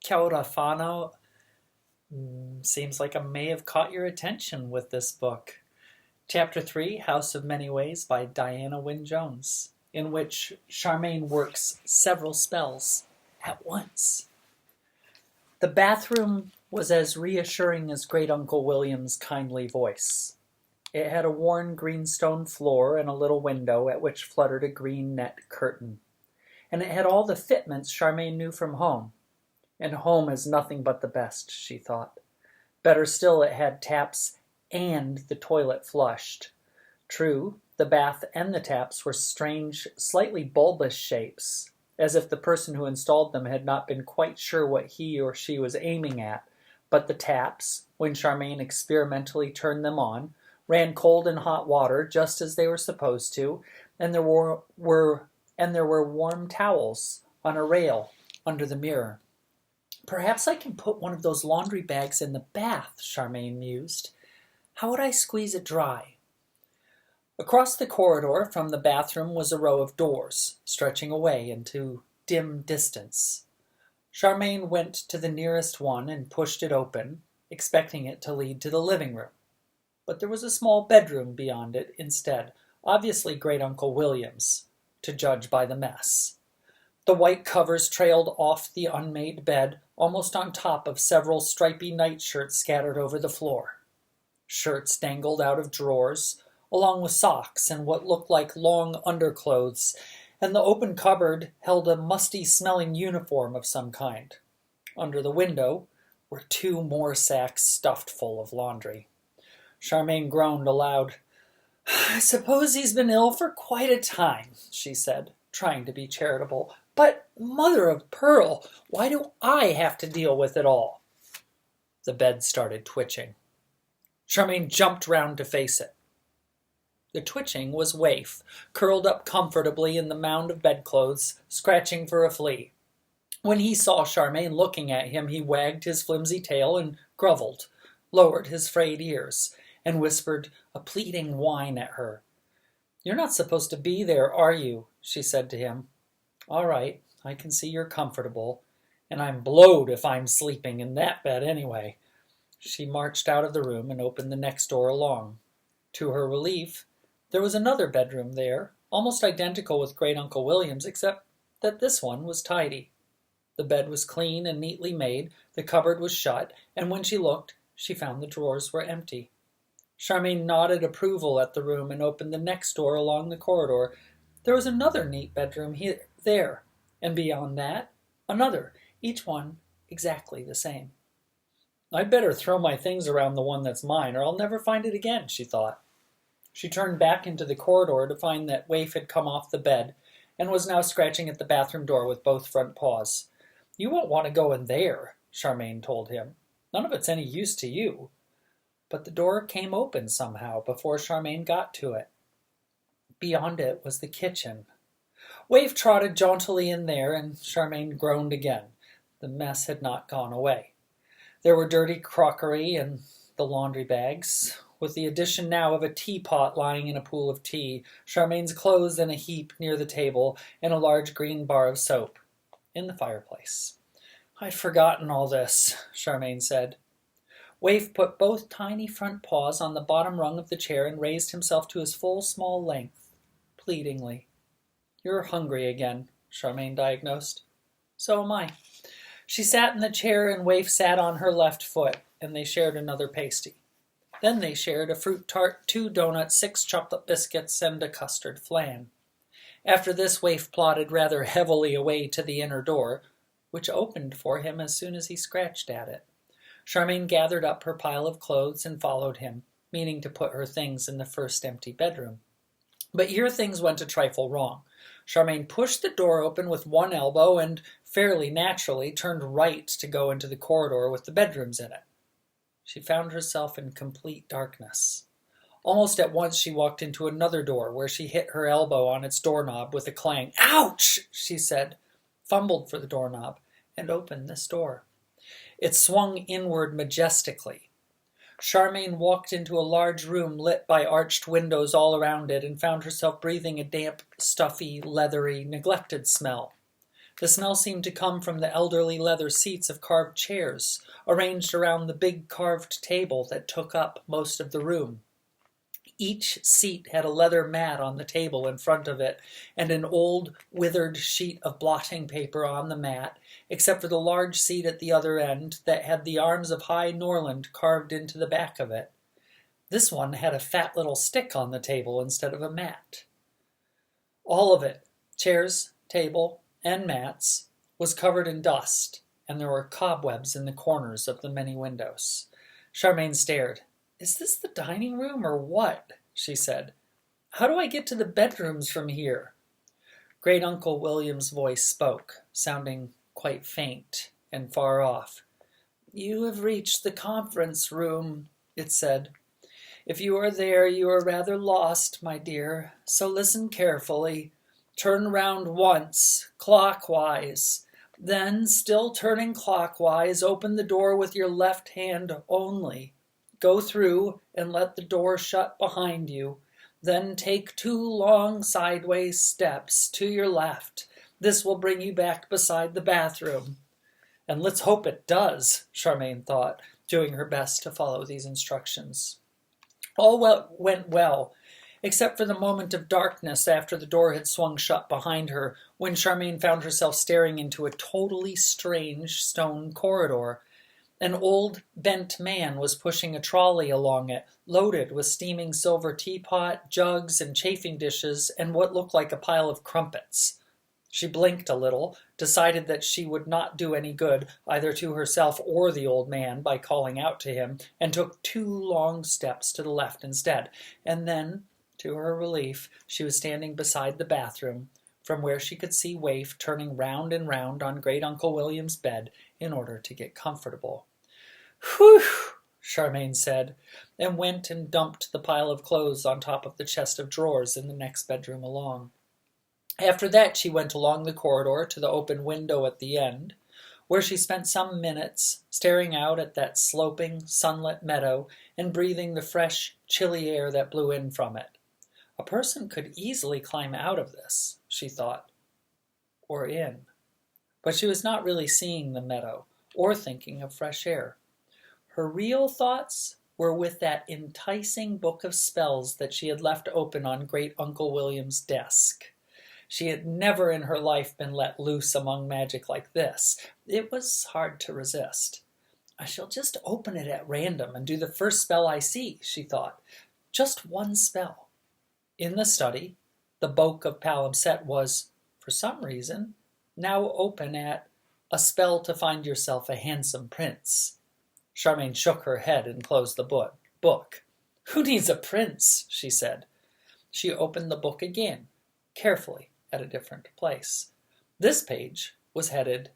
Kia ora whānau. Seems like I may have caught your attention with this book. Chapter 3, House of Many Ways by Diana Wynne Jones, in which Charmaine works several spells at once. The bathroom was as reassuring as Great Uncle William's kindly voice. It had a worn greenstone floor and a little window at which fluttered a green net curtain. And it had all the fitments Charmaine knew from home. And home is nothing but the best, she thought. Better still, it had taps and the toilet flushed. True, the bath and the taps were strange, slightly bulbous shapes, as if the person who installed them had not been quite sure what he or she was aiming at. But the taps, when Charmaine experimentally turned them on, ran cold and hot water just as they were supposed to, and there were warm towels on a rail under the mirror. Perhaps I can put one of those laundry bags in the bath, Charmaine mused. How would I squeeze it dry? Across the corridor from the bathroom was a row of doors, stretching away into dim distance. Charmaine went to the nearest one and pushed it open, expecting it to lead to the living room. But there was a small bedroom beyond it instead, obviously Great Uncle William's, to judge by the mess. The white covers trailed off the unmade bed, almost on top of several stripy nightshirts scattered over the floor. Shirts dangled out of drawers, along with socks and what looked like long underclothes, and the open cupboard held a musty-smelling uniform of some kind. Under the window were 2 more sacks stuffed full of laundry. Charmaine groaned aloud. I suppose he's been ill for quite a time, she said, trying to be charitable. But, mother of pearl, why do I have to deal with it all? The bed started twitching. Charmaine jumped round to face it. The twitching was Waif, curled up comfortably in the mound of bedclothes, scratching for a flea. When he saw Charmaine looking at him, he wagged his flimsy tail and grovelled, lowered his frayed ears, and whispered a pleading whine at her. You're not supposed to be there, are you? She said to him. All right, I can see you're comfortable, and I'm blowed if I'm sleeping in that bed anyway. She marched out of the room and opened the next door along. To her relief, there was another bedroom there, almost identical with Great Uncle William's, except that this one was tidy. The bed was clean and neatly made, the cupboard was shut, and when she looked, she found the drawers were empty. Charmaine nodded approval at the room and opened the next door along the corridor. There was another neat bedroom there, and beyond that, another, each one exactly the same. I'd better throw my things around the one that's mine, or I'll never find it again, she thought. She turned back into the corridor to find that Waif had come off the bed and was now scratching at the bathroom door with both front paws. You won't want to go in there, Charmaine told him. None of it's any use to you. But the door came open somehow before Charmaine got to it. Beyond it was the kitchen. Waif trotted jauntily in there, and Charmaine groaned again. The mess had not gone away. There were dirty crockery and the laundry bags, with the addition now of a teapot lying in a pool of tea, Charmaine's clothes in a heap near the table, and a large green bar of soap in the fireplace. I'd forgotten all this, Charmaine said. Waif put both tiny front paws on the bottom rung of the chair and raised himself to his full small length, pleadingly. You're hungry again, Charmaine diagnosed. So am I. She sat in the chair and Waif sat on her left foot, and they shared another pasty. Then they shared a fruit tart, 2 donuts, 6 chocolate biscuits, and a custard flan. After this, Waif plodded rather heavily away to the inner door, which opened for him as soon as he scratched at it. Charmaine gathered up her pile of clothes and followed him, meaning to put her things in the first empty bedroom. But here things went a trifle wrong. Charmaine pushed the door open with one elbow and, fairly naturally, turned right to go into the corridor with the bedrooms in it. She found herself in complete darkness. Almost at once she walked into another door, where she hit her elbow on its doorknob with a clang. Ouch! She said, fumbled for the doorknob, and opened this door. It swung inward majestically. Charmaine walked into a large room lit by arched windows all around it and found herself breathing a damp, stuffy, leathery, neglected smell. The smell seemed to come from the elderly leather seats of carved chairs, arranged around the big carved table that took up most of the room. Each seat had a leather mat on the table in front of it, and an old, withered sheet of blotting paper on the mat, except for the large seat at the other end that had the arms of High Norland carved into the back of it. This one had a fat little stick on the table instead of a mat. All of it, chairs, table, and mats, was covered in dust, and there were cobwebs in the corners of the many windows. Charmaine stared. "Is this the dining room or what?" she said. "How do I get to the bedrooms from here?" Great Uncle William's voice spoke, sounding quite faint and far off. "You have reached the conference room," it said. "If you are there, you are rather lost, my dear, so listen carefully. Turn round once, clockwise. Then, still turning clockwise, open the door with your left hand only. Go through and let the door shut behind you. Then take 2 long sideways steps to your left. This will bring you back beside the bathroom." And let's hope it does, Charmaine thought, doing her best to follow these instructions. All went well, except for the moment of darkness after the door had swung shut behind her, when Charmaine found herself staring into a totally strange stone corridor. An old, bent man was pushing a trolley along it, loaded with steaming silver teapot, jugs, and chafing dishes, and what looked like a pile of crumpets. She blinked a little, decided that she would not do any good, either to herself or the old man, by calling out to him, and took 2 long steps to the left instead. And then, to her relief, she was standing beside the bathroom, from where she could see Waif turning round and round on Great Uncle William's bed in order to get comfortable. "Whew!" Charmaine said, and went and dumped the pile of clothes on top of the chest of drawers in the next bedroom along. After that, she went along the corridor to the open window at the end, where she spent some minutes staring out at that sloping, sunlit meadow and breathing the fresh, chilly air that blew in from it. A person could easily climb out of this, she thought, or in. But she was not really seeing the meadow or thinking of fresh air. Her real thoughts were with that enticing book of spells that she had left open on Great Uncle William's desk. She had never in her life been let loose among magic like this. It was hard to resist. "I shall just open it at random and do the first spell I see," she thought. Just one spell. In the study, the book of Palimpsest was, for some reason, now open at "A spell to find yourself a handsome prince." Charmaine shook her head and closed the book. "Who needs a prince?" she said. She opened the book again, carefully, at a different place. This page was headed,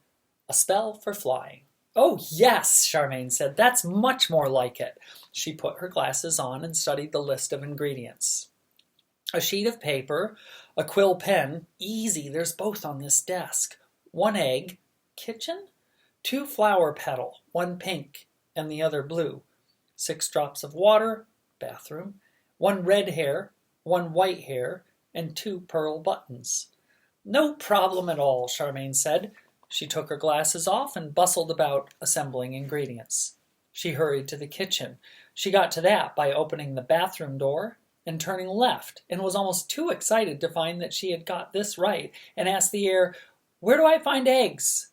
"A spell for flying." "Oh, yes," Charmaine said. "That's much more like it." She put her glasses on and studied the list of ingredients. A sheet of paper, a quill pen, easy, there's both on this desk. 1 egg, kitchen? 2 flower petal, 1 pink and the other blue. 6 drops of water, bathroom. 1 red hair, 1 white hair, and 2 pearl buttons. "No problem at all," Charmaine said. She took her glasses off and bustled about assembling ingredients. She hurried to the kitchen. She got to that by opening the bathroom door and turning left, and was almost too excited to find that she had got this right, and asked the air, "Where do I find eggs?"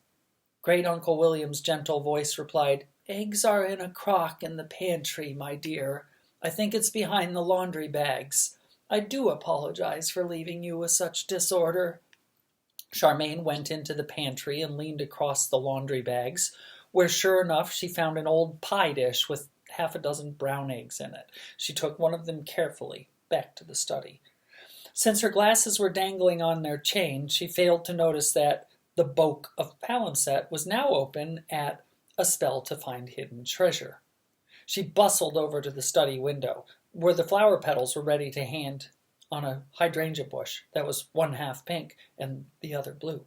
Great Uncle William's gentle voice replied, "Eggs are in a crock in the pantry, my dear. I think it's behind the laundry bags. I do apologize for leaving you with such disorder." Charmaine went into the pantry and leaned across the laundry bags, where sure enough she found an old pie dish with 6 brown eggs in it. She took one of them carefully back to the study. Since her glasses were dangling on their chain, she failed to notice that the book of Palimpsest was now open at "A spell to find hidden treasure." She bustled over to the study window, where the flower petals were ready to hand on a hydrangea bush that was 1/2 pink and the other blue.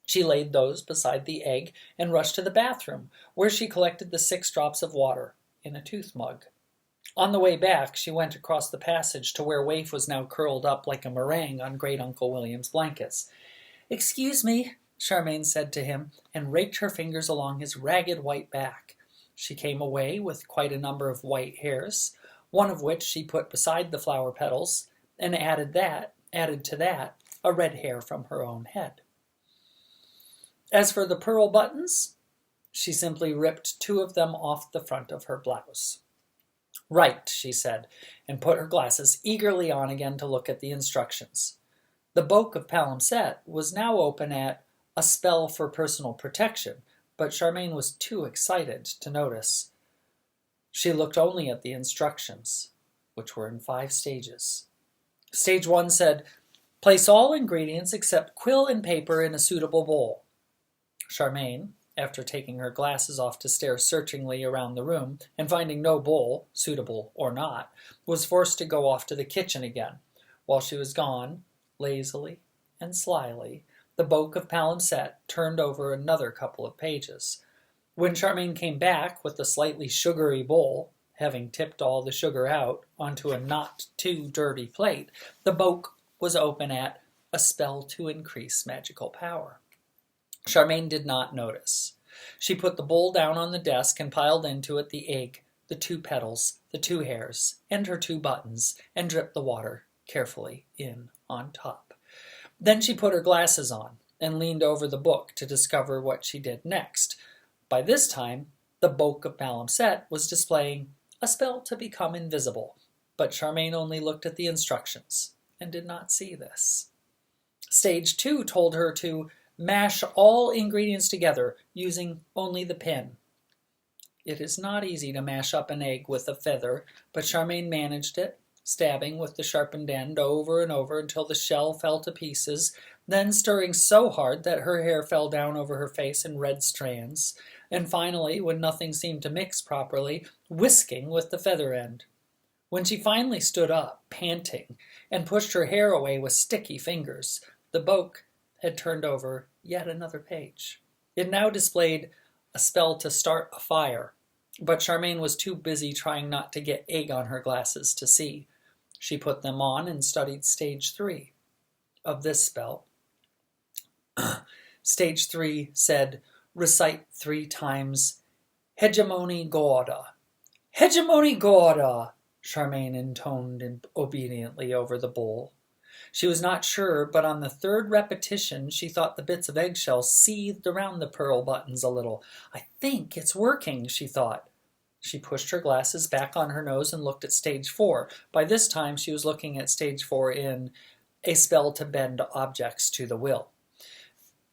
She laid those beside the egg and rushed to the bathroom, where she collected the 6 drops of water in a tooth mug. On the way back, she went across the passage to where Waif was now curled up like a meringue on Great Uncle William's blankets. "Excuse me," Charmaine said to him, and raked her fingers along his ragged white back. She came away with quite a number of white hairs, one of which she put beside the flower petals, and added to that a red hair from her own head. As for the pearl buttons, she simply ripped 2 of them off the front of her blouse. Right, she said, and put her glasses eagerly on again to look at the instructions. The book of palimpsest was now open at a spell for personal protection, but Charmaine was too excited to notice. She looked only at the instructions, which were in 5 stages. Stage 1 said, place all ingredients except quill and paper in a suitable bowl. Charmaine, after taking her glasses off to stare searchingly around the room and finding no bowl, suitable or not, was forced to go off to the kitchen again. While she was gone, lazily and slyly, the book of palimpsest turned over another couple of pages. When Charmaine came back with the slightly sugary bowl, having tipped all the sugar out onto a not-too-dirty plate, the book was open at a spell to increase magical power. Charmaine did not notice. She put the bowl down on the desk and piled into it the egg, the 2 petals, the 2 hairs, and her 2 buttons, and dripped the water carefully in on top. Then she put her glasses on and leaned over the book to discover what she did next. By this time, the book of palimpsest was displaying a spell to become invisible, but Charmaine only looked at the instructions and did not see this. Stage 2 told her to mash all ingredients together using only the pen. It is not easy to mash up an egg with a feather, but Charmaine managed it, stabbing with the sharpened end over and over until the shell fell to pieces, then stirring so hard that her hair fell down over her face in red strands, and finally, when nothing seemed to mix properly, whisking with the feather end. When she finally stood up, panting, and pushed her hair away with sticky fingers, the book had turned over yet another page. It now displayed a spell to start a fire, but Charmaine was too busy trying not to get egg on her glasses to see. She put them on and studied stage 3 of this spell. Stage 3 said, recite 3 times, Hegemony Gauda. Hegemony Gauda, Charmaine intoned obediently over the bowl. She was not sure, but on the 3rd repetition she thought the bits of eggshell seethed around the pearl buttons a little. I think it's working, she thought. She pushed her glasses back on her nose and looked at stage 4. By this time she was looking at stage 4 in a spell to bend objects to the will.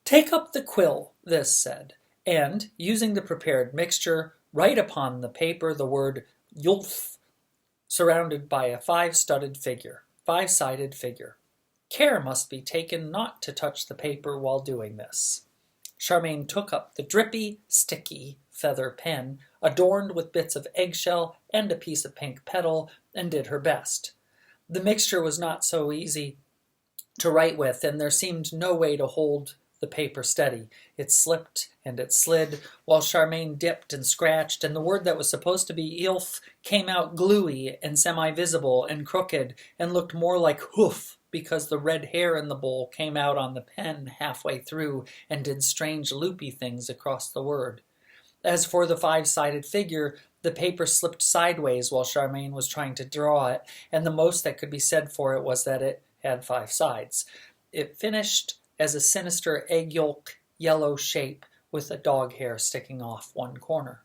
Take up the quill, this said, and, using the prepared mixture, write upon the paper the word Yulf, surrounded by a 5-sided figure. Care must be taken not to touch the paper while doing this. Charmaine took up the drippy, sticky feather pen, adorned with bits of eggshell and a piece of pink petal, and did her best. The mixture was not so easy to write with, and there seemed no way to hold the paper steady. It slipped and it slid, while Charmaine dipped and scratched, and the word that was supposed to be Ilf came out gluey and semi-visible and crooked, and looked more like hoof, because the red hair in the bowl came out on the pen halfway through and did strange loopy things across the word. As for the 5-sided figure, the paper slipped sideways while Charmaine was trying to draw it, and the most that could be said for it was that it had 5 sides. It finished as a sinister egg yolk yellow shape with a dog hair sticking off one corner.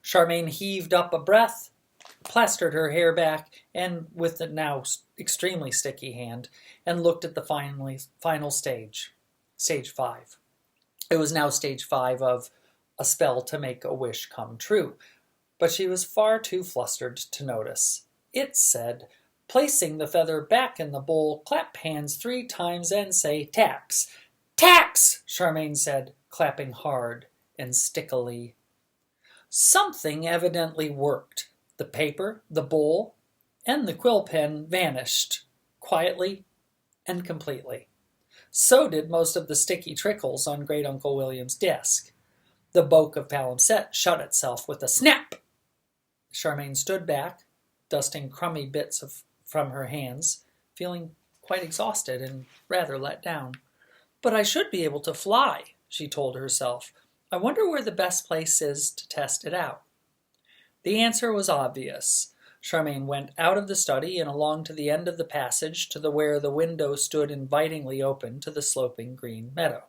Charmaine heaved up a breath, plastered her hair back, and with the now extremely sticky hand, and looked at the final stage, stage 5. It was now stage 5 of a spell to make a wish come true, but she was far too flustered to notice. It said, placing the feather back in the bowl, clap hands 3 times and say, tax. Tax, Charmaine said, clapping hard and stickily. Something evidently worked. The paper, the bowl, and the quill pen vanished, quietly and completely. So did most of the sticky trickles on Great Uncle William's desk. The book of palimpsest shut itself with a snap. Charmaine stood back, dusting crummy bits from her hands, feeling quite exhausted and rather let down. But I should be able to fly, she told herself. I wonder where the best place is to test it out. The answer was obvious. Charmaine went out of the study and along to the end of the passage to where the window stood invitingly open to the sloping green meadow.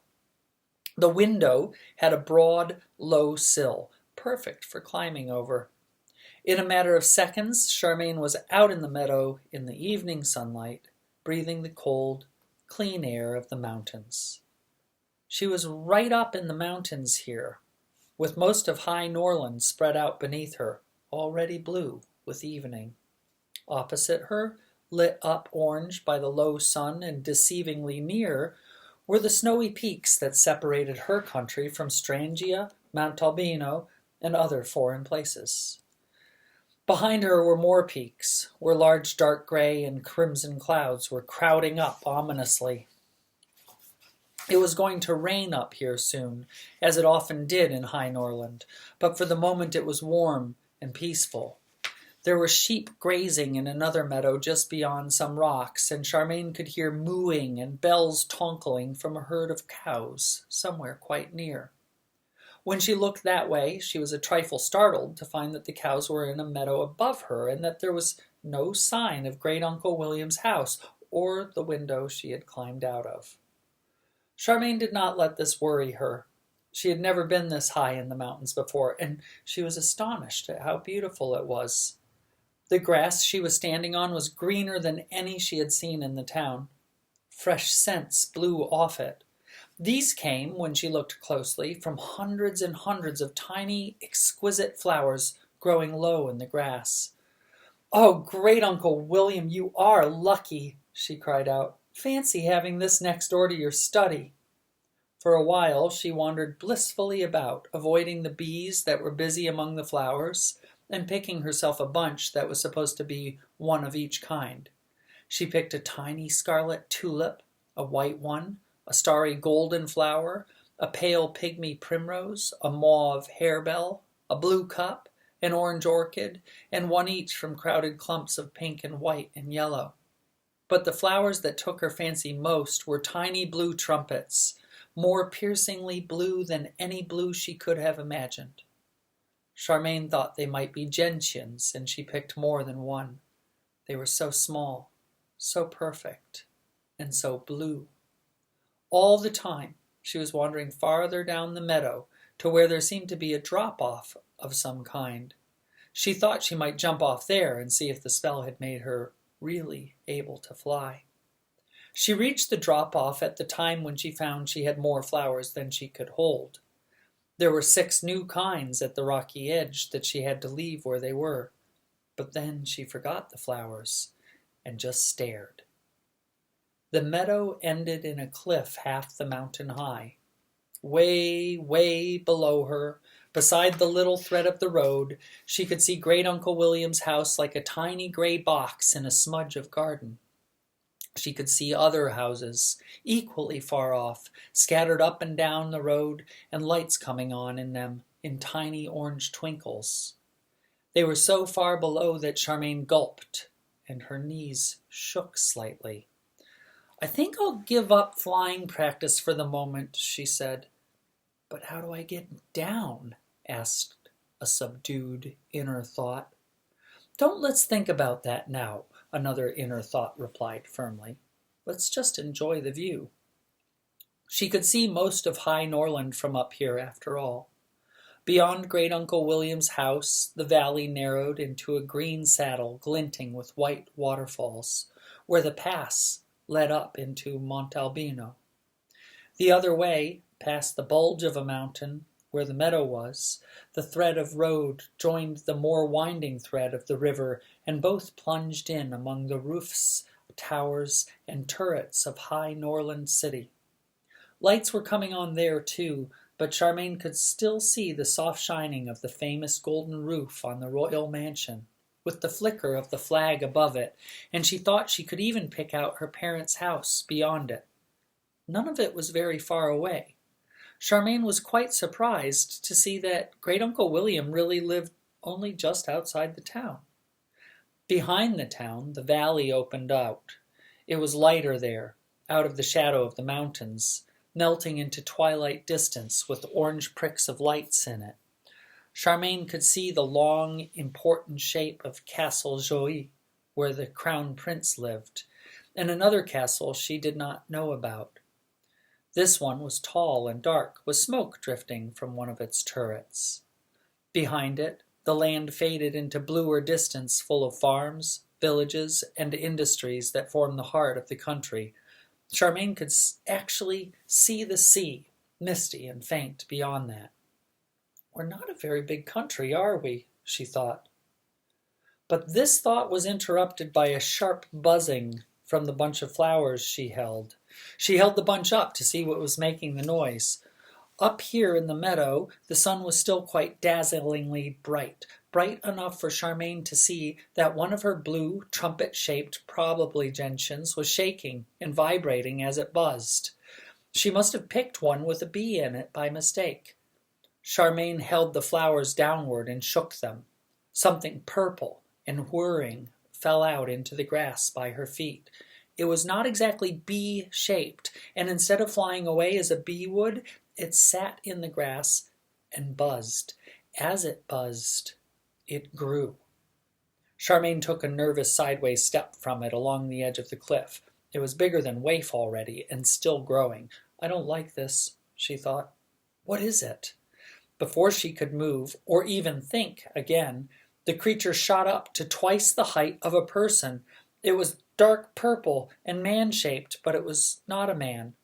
The window had a broad, low sill, perfect for climbing over. In a matter of seconds, Charmaine was out in the meadow in the evening sunlight, breathing the cold, clean air of the mountains. She was right up in the mountains here, with most of high Norland spread out beneath her, already blue with evening. Opposite her, lit up orange by the low sun and deceivingly near, were the snowy peaks that separated her country from Strangia, Mount Albino, and other foreign places. Behind her were more peaks, where large dark gray and crimson clouds were crowding up ominously. It was going to rain up here soon, as it often did in High Norland, but for the moment it was warm and peaceful. There were sheep grazing in another meadow just beyond some rocks, and Charmaine could hear mooing and bells tonkling from a herd of cows somewhere quite near. When she looked that way, she was a trifle startled to find that the cows were in a meadow above her and that there was no sign of Great-Uncle William's house or the window she had climbed out of. Charmaine did not let this worry her. She had never been this high in the mountains before, and she was astonished at how beautiful it was. The grass she was standing on was greener than any she had seen in the town. Fresh scents blew off it. These came, when she looked closely, from hundreds and hundreds of tiny, exquisite flowers growing low in the grass. "Oh, Great-Uncle William, you are lucky," she cried out. "Fancy having this next door to your study." For a while she wandered blissfully about, avoiding the bees that were busy among the flowers, and picking herself a bunch that was supposed to be one of each kind. She picked a tiny scarlet tulip, a white one, a starry golden flower, a pale pygmy primrose, a mauve harebell, a blue cup, an orange orchid, and one each from crowded clumps of pink and white and yellow. But the flowers that took her fancy most were tiny blue trumpets, more piercingly blue than any blue she could have imagined. Charmaine thought they might be gentians, and she picked more than one. They were so small, so perfect, and so blue. All the time, she was wandering farther down the meadow to where there seemed to be a drop-off of some kind. She thought she might jump off there and see if the spell had made her really able to fly. She reached the drop-off at the time when she found she had more flowers than she could hold. There were 6 new kinds at the rocky edge that she had to leave where they were. But then she forgot the flowers and just stared. The meadow ended in a cliff half the mountain high. Way, way below her, beside the little thread of the road, she could see Great-Uncle William's house like a tiny gray box in a smudge of garden. She could see other houses, equally far off, scattered up and down the road, and lights coming on in them in tiny orange twinkles. They were so far below that Charmaine gulped, and her knees shook slightly. "I think I'll give up flying practice for the moment," she said. "But how do I get down?" asked a subdued inner thought. "Don't let's think about that now," another inner thought replied firmly. "Let's just enjoy the view." She could see most of High Norland from up here, after all. Beyond Great-Uncle William's house, the valley narrowed into a green saddle glinting with white waterfalls, where the pass led up into Mount Albino. The other way, past the bulge of a mountain, where the meadow was, the thread of road joined the more winding thread of the river, and both plunged in among the roofs, towers, and turrets of High Norland City. Lights were coming on there, too, but Charmaine could still see the soft shining of the famous golden roof on the royal mansion, with the flicker of the flag above it, and she thought she could even pick out her parents' house beyond it. None of it was very far away. Charmaine was quite surprised to see that Great-Uncle William really lived only just outside the town. Behind the town, the valley opened out. It was lighter there, out of the shadow of the mountains. melting into twilight distance with orange pricks of lights in it. Charmaine could see the long, important shape of Castle Joy, where the crown prince lived, and another castle she did not know about. This one was tall and dark, with smoke drifting from one of its turrets. Behind it, the land faded into bluer distance full of farms, villages, and industries that formed the heart of the country. Charmaine could actually see the sea, misty and faint beyond that. "We're not a very big country, are we?" she thought. But this thought was interrupted by a sharp buzzing from the bunch of flowers she held. She held the bunch up to see what was making the noise. Up here in the meadow, the sun was still quite dazzlingly bright, bright enough for Charmaine to see that one of her blue, trumpet-shaped, probably gentians, was shaking and vibrating as it buzzed. She must have picked one with a bee in it by mistake. Charmaine held the flowers downward and shook them. Something purple and whirring fell out into the grass by her feet. It was not exactly bee-shaped, and instead of flying away as a bee would, it sat in the grass and buzzed. As it buzzed, it grew. Charmaine took a nervous sideways step from it along the edge of the cliff. It was bigger than Waif already, and still growing. "I don't like this," she thought. "What is it?" Before she could move, or even think again, the creature shot up to twice the height of a person. It was dark purple and man-shaped, but it was not a man.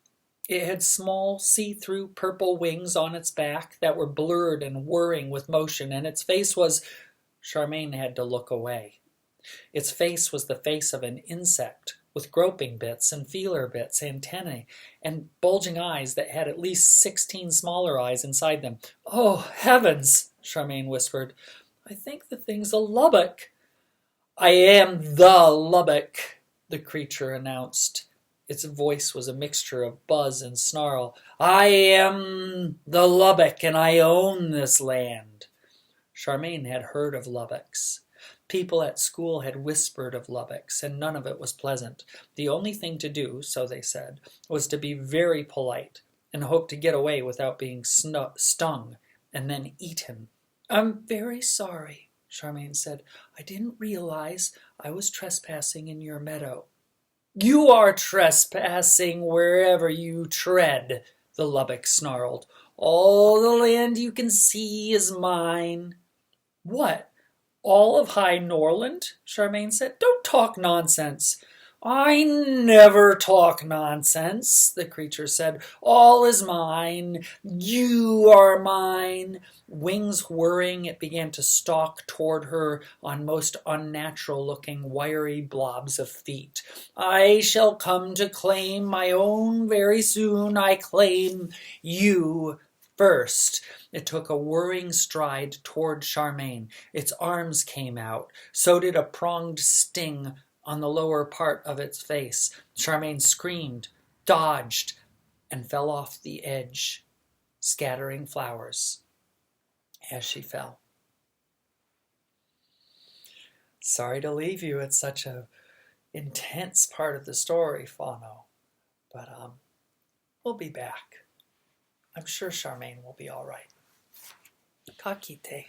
It had small, see-through purple wings on its back that were blurred and whirring with motion, and its face was... Charmaine had to look away. Its face was the face of an insect, with groping bits and feeler bits, antennae, and bulging eyes that had at least 16 smaller eyes inside them. "Oh, heavens!" Charmaine whispered. "I think the thing's a Lubbock." "I am the Lubbock," the creature announced. Its voice was a mixture of buzz and snarl. "I am the Lubbock, and I own this land." Charmaine had heard of Lubbocks. People at school had whispered of Lubbocks, and none of it was pleasant. The only thing to do, so they said, was to be very polite and hope to get away without being stung and then eaten. "I'm very sorry," Charmaine said. "I didn't realize I was trespassing in your meadow." "You are trespassing wherever you tread," the Lubbock snarled. "All the land you can see is mine." "What? All of High Norland?" Charmaine said. "Don't talk nonsense." "I never talk nonsense," the creature said. "All is mine. You are mine." Wings whirring, it began to stalk toward her on most unnatural-looking, wiry blobs of feet. "I shall come to claim my own very soon. I claim you first." It took a whirring stride toward Charmaine. Its arms came out. So did a pronged sting on the lower part of its face. Charmaine screamed, dodged, and fell off the edge, scattering flowers as she fell. Sorry to leave you at such a intense part of the story, Fano, but we'll be back. I'm sure Charmaine will be all right. Kakite.